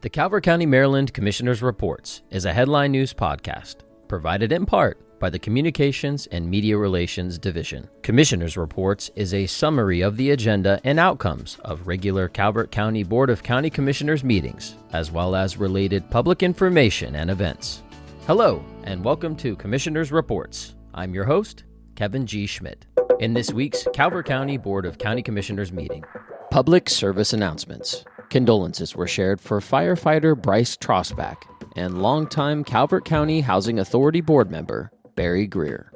The Calvert County, Maryland Commissioners' Reports is a headline news podcast provided in part by the Communications and Media Relations Division. Commissioners' Reports is a summary of the agenda and outcomes of regular Calvert County Board of County Commissioners meetings, as well as related public information and events. Hello, and welcome to Commissioners' Reports. I'm your host, Kevin G. Schmidt. In this week's Calvert County Board of County Commissioners meeting, public service announcements. Condolences were shared for firefighter Bryce Trosbach and longtime Calvert County Housing Authority board member Barry Greer.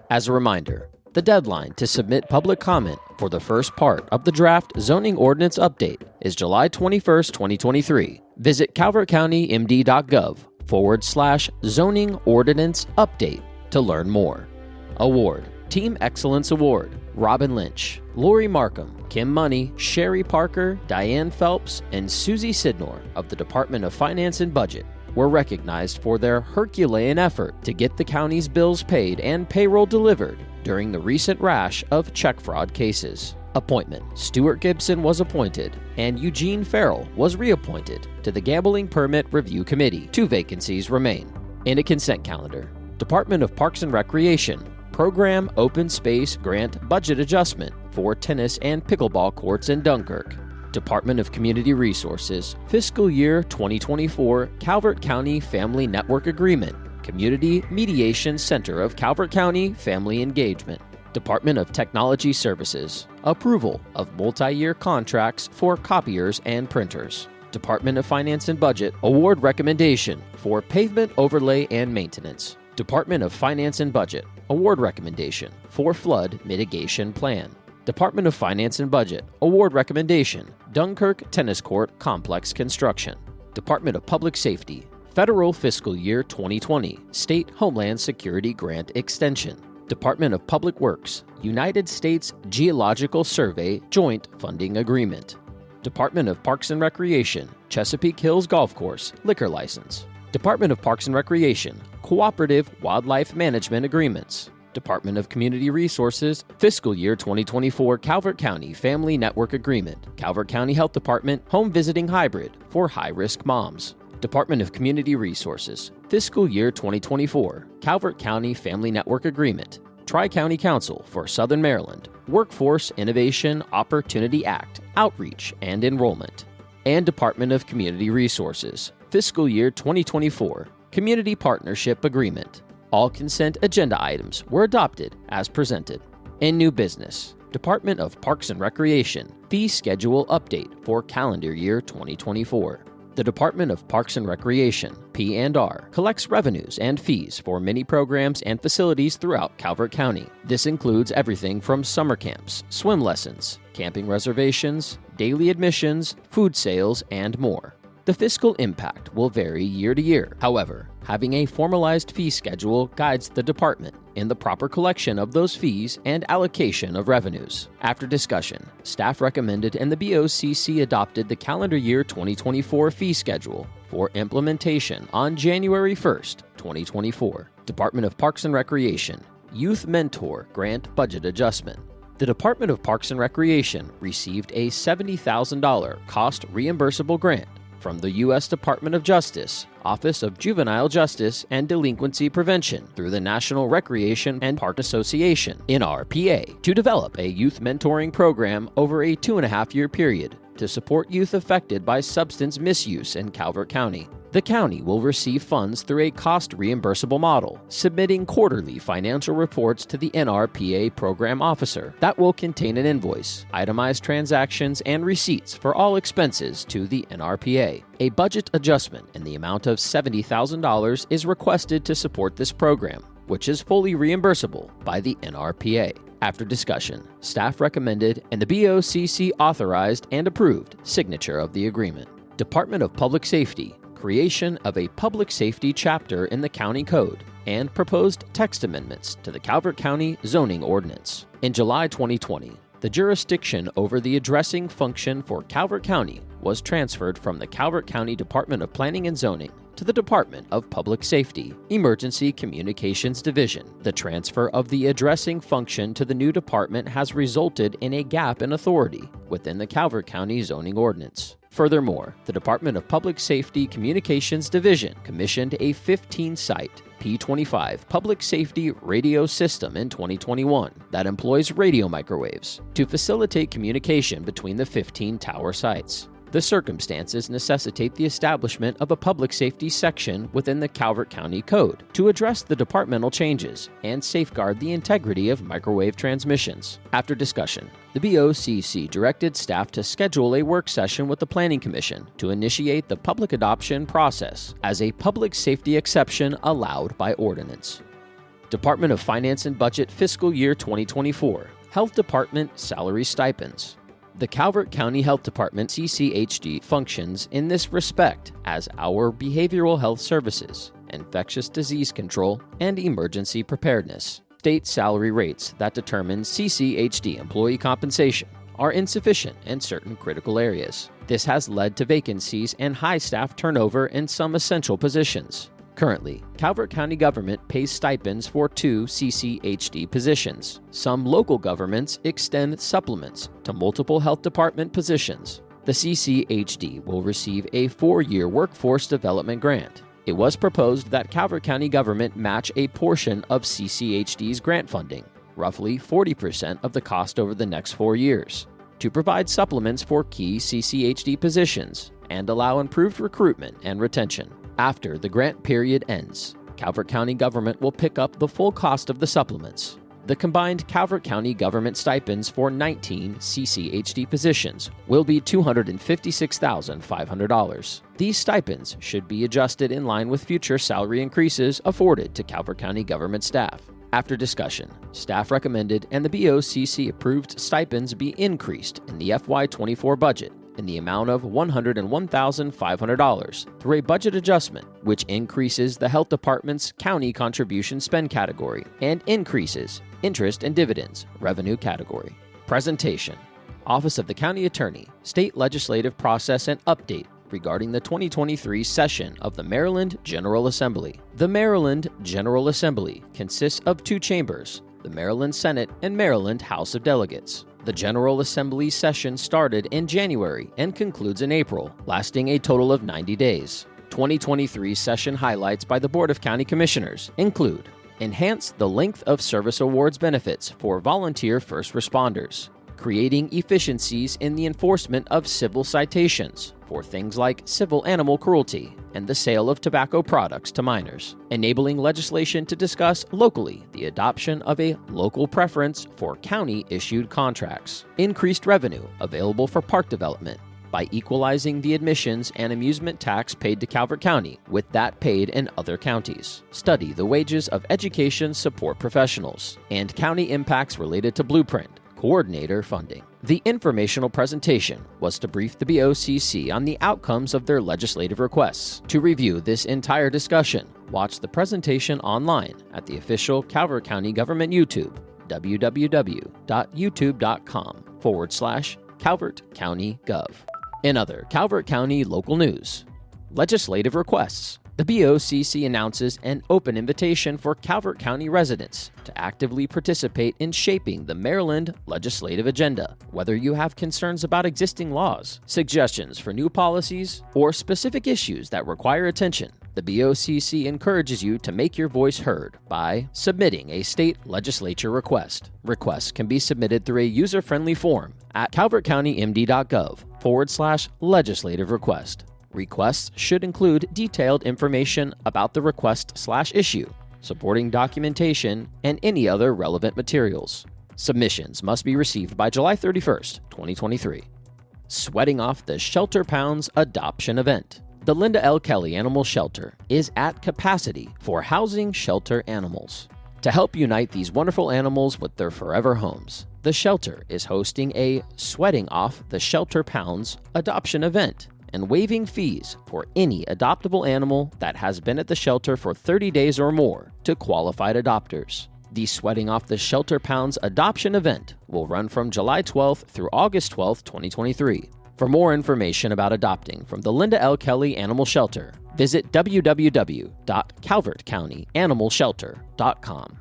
As a reminder, the deadline to submit public comment for the first part of the draft zoning ordinance update is July 21st, 2023. Visit calvertcountymd.gov/zoning ordinance update to learn more. Award. Team Excellence Award, Robin Lynch, Lori Markham, Kim Money, Sherry Parker, Diane Phelps, and Susie Sidnor of the Department of Finance and Budget were recognized for their Herculean effort to get the county's bills paid and payroll delivered during the recent rash of check fraud cases. Appointment. Stuart Gibson was appointed, and Eugene Farrell was reappointed to the Gambling Permit Review Committee. 2 vacancies remain. In a consent calendar, Department of Parks and Recreation, Program Open Space Grant Budget Adjustment for tennis and pickleball courts in Dunkirk. Department of Community Resources, Fiscal Year 2024 Calvert County Family Network Agreement, Community Mediation Center of Calvert County Family Engagement. Department of Technology Services, approval of multi-year contracts for copiers and printers. Department of Finance and Budget, award recommendation for pavement overlay and maintenance. Department of Finance and Budget, award recommendation for flood mitigation plan. Department of Finance and Budget, award recommendation, Dunkirk Tennis Court Complex Construction. Department of Public Safety, Federal Fiscal Year 2020 State Homeland Security Grant Extension. Department of Public Works, United States Geological Survey Joint Funding Agreement. Department of Parks and Recreation, Chesapeake Hills Golf Course Liquor License. Department of Parks and Recreation, Cooperative Wildlife Management Agreements. Department of Community Resources, Fiscal Year 2024 Calvert County Family Network Agreement. Calvert County Health Department, Home Visiting Hybrid for high-risk moms. Department of Community Resources, Fiscal Year 2024 Calvert County Family Network Agreement. Tri-County Council for Southern Maryland, Workforce Innovation Opportunity Act, Outreach and Enrollment. And Department of Community Resources, Fiscal Year 2024 Community Partnership Agreement. All consent agenda items were adopted as presented. In new business, Department of Parks and Recreation, fee schedule update for calendar year 2024. The Department of Parks and Recreation, P&R, collects revenues and fees for many programs and facilities throughout Calvert County. This includes everything from summer camps, swim lessons, camping reservations, daily admissions, food sales, and more. The fiscal impact will vary year to year. However, having a formalized fee schedule guides the department in the proper collection of those fees and allocation of revenues. After discussion, staff recommended and the BOCC adopted the calendar year 2024 fee schedule for implementation on January 1st, 2024. Department of Parks and Recreation, Youth Mentor Grant Budget Adjustment. The Department of Parks and Recreation received a $70,000 cost reimbursable grant from the U.S. Department of Justice, Office of Juvenile Justice and Delinquency Prevention through the National Recreation and Park Association, NRPA, to develop a youth mentoring program over a 2.5-year period to support youth affected by substance misuse in Calvert County. The county will receive funds through a cost reimbursable model, submitting quarterly financial reports to the NRPA program officer that will contain an invoice, itemized transactions, and receipts for all expenses to the NRPA. A budget adjustment in the amount of $70,000 is requested to support this program, which is fully reimbursable by the NRPA. After discussion, staff recommended and the BOCC authorized and approved signature of the agreement. Department of Public Safety, creation of a public safety chapter in the county code, and proposed text amendments to the Calvert County zoning ordinance. In July 2020, The jurisdiction over the addressing function for Calvert County was transferred from the Calvert County Department of Planning and Zoning to the Department of Public Safety, Emergency Communications Division. The transfer of the addressing function to the new department has resulted in a gap in authority within the Calvert County zoning ordinance. Furthermore, the Department of Public Safety Communications Division commissioned a 15-site P25 public safety radio system in 2021 that employs radio microwaves to facilitate communication between the 15 tower sites. The circumstances necessitate the establishment of a public safety section within the Calvert County Code to address the departmental changes and safeguard the integrity of microwave transmissions. After discussion, the BOCC directed staff to schedule a work session with the Planning Commission to initiate the public adoption process as a public safety exception allowed by ordinance. Department of Finance and Budget Fiscal Year 2024 Health Department Salary Stipends. The Calvert County Health Department CCHD functions in this respect as our behavioral health services, infectious disease control, and emergency preparedness. State salary rates that determine CCHD employee compensation are insufficient in certain critical areas. This has led to vacancies and high staff turnover in some essential positions. Currently, Calvert County Government pays stipends for 2 CCHD positions. Some local governments extend supplements to multiple health department positions. The CCHD will receive a 4-year workforce development grant. It was proposed that Calvert County Government match a portion of CCHD's grant funding, roughly 40% of the cost over the next 4 years, to provide supplements for key CCHD positions and allow improved recruitment and retention. After the grant period ends, Calvert County Government will pick up the full cost of the supplements. The combined Calvert County Government stipends for 19 CCHD positions will be $256,500. These stipends should be adjusted in line with future salary increases afforded to Calvert County Government staff. After discussion, staff recommended and the BOCC approved stipends be increased in the FY24 budget in the amount of $101,500 through a budget adjustment, which increases the Health Department's county contribution spend category and increases interest and dividends revenue category. Presentation: Office of the County Attorney, State Legislative Process and Update regarding the 2023 session of the Maryland General Assembly. The Maryland General Assembly consists of 2 chambers, the Maryland Senate and Maryland House of Delegates. The General Assembly session started in January and concludes in April, lasting a total of 90 days. 2023 session highlights by the Board of County Commissioners include: enhance the length of service awards benefits for volunteer first responders, creating efficiencies in the enforcement of civil citations for things like civil animal cruelty and the sale of tobacco products to minors, enabling legislation to discuss locally the adoption of a local preference for county-issued contracts, increased revenue available for park development by equalizing the admissions and amusement tax paid to Calvert County with that paid in other counties, study the wages of education support professionals, and county impacts related to Blueprint coordinator funding. The informational presentation was to brief the BOCC on the outcomes of their legislative requests. To review this entire discussion, watch the presentation online at the official Calvert County Government YouTube, www.youtube.com/Calvert County Gov. In other Calvert County local news, legislative requests. The BOCC announces an open invitation for Calvert County residents to actively participate in shaping the Maryland legislative agenda. Whether you have concerns about existing laws, suggestions for new policies, or specific issues that require attention, the BOCC encourages you to make your voice heard by submitting a state legislature request. Requests can be submitted through a user-friendly form at calvertcountymd.gov/legislative request. Requests should include detailed information about the request/issue, supporting documentation, and any other relevant materials. Submissions must be received by July 31st, 2023. Sweating Off the Shelter Pounds Adoption Event. The Linda L. Kelly Animal Shelter is at capacity for housing shelter animals. To help unite these wonderful animals with their forever homes, the shelter is hosting a Sweating Off the Shelter Pounds adoption event and waiving fees for any adoptable animal that has been at the shelter for 30 days or more to qualified adopters. The Sweating Off the Shelter Pounds adoption event will run from July 12th through August 12th, 2023. For more information about adopting from the Linda L. Kelly Animal Shelter, visit www.calvertcountyanimalshelter.com.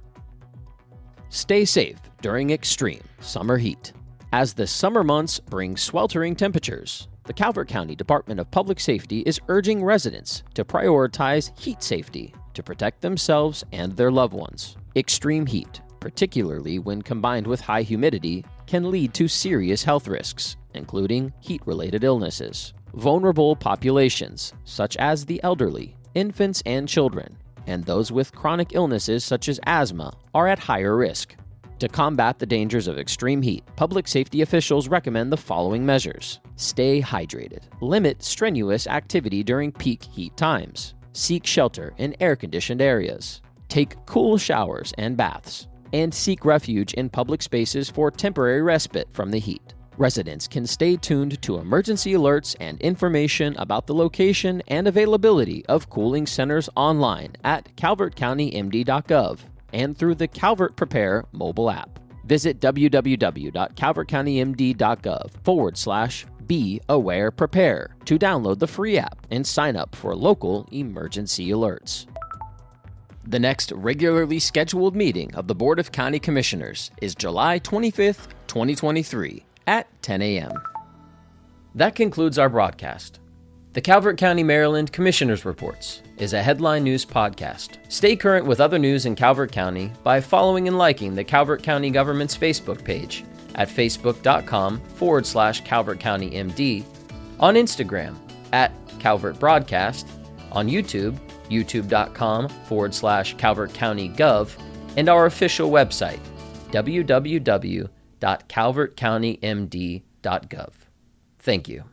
Stay safe during extreme summer heat. As the summer months bring sweltering temperatures, the Calvert County Department of Public Safety is urging residents to prioritize heat safety to protect themselves and their loved ones. Extreme heat, particularly when combined with high humidity, can lead to serious health risks, including heat-related illnesses. Vulnerable populations, such as the elderly, infants and children, and those with chronic illnesses such as asthma, are at higher risk. To combat the dangers of extreme heat, public safety officials recommend the following measures. Stay hydrated. Limit strenuous activity during peak heat times. Seek shelter in air-conditioned areas. Take cool showers and baths. And seek refuge in public spaces for temporary respite from the heat. Residents can stay tuned to emergency alerts and information about the location and availability of cooling centers online at calvertcountymd.gov and through the Calvert Prepare mobile app. Visit www.calvertcountymd.gov/BeAwarePrepare to download the free app and sign up for local emergency alerts. The next regularly scheduled meeting of the Board of County Commissioners is July 25th, 2023 at 10 a.m. That concludes our broadcast. The Calvert County, Maryland Commissioners Reports is a headline news podcast. Stay current with other news in Calvert County by following and liking the Calvert County Government's Facebook page at facebook.com/CalvertCountyMD, on Instagram at Calvert Broadcast, on YouTube, youtube.com/CalvertCountyGov, and our official website, www.calvertcountymd.gov. Thank you.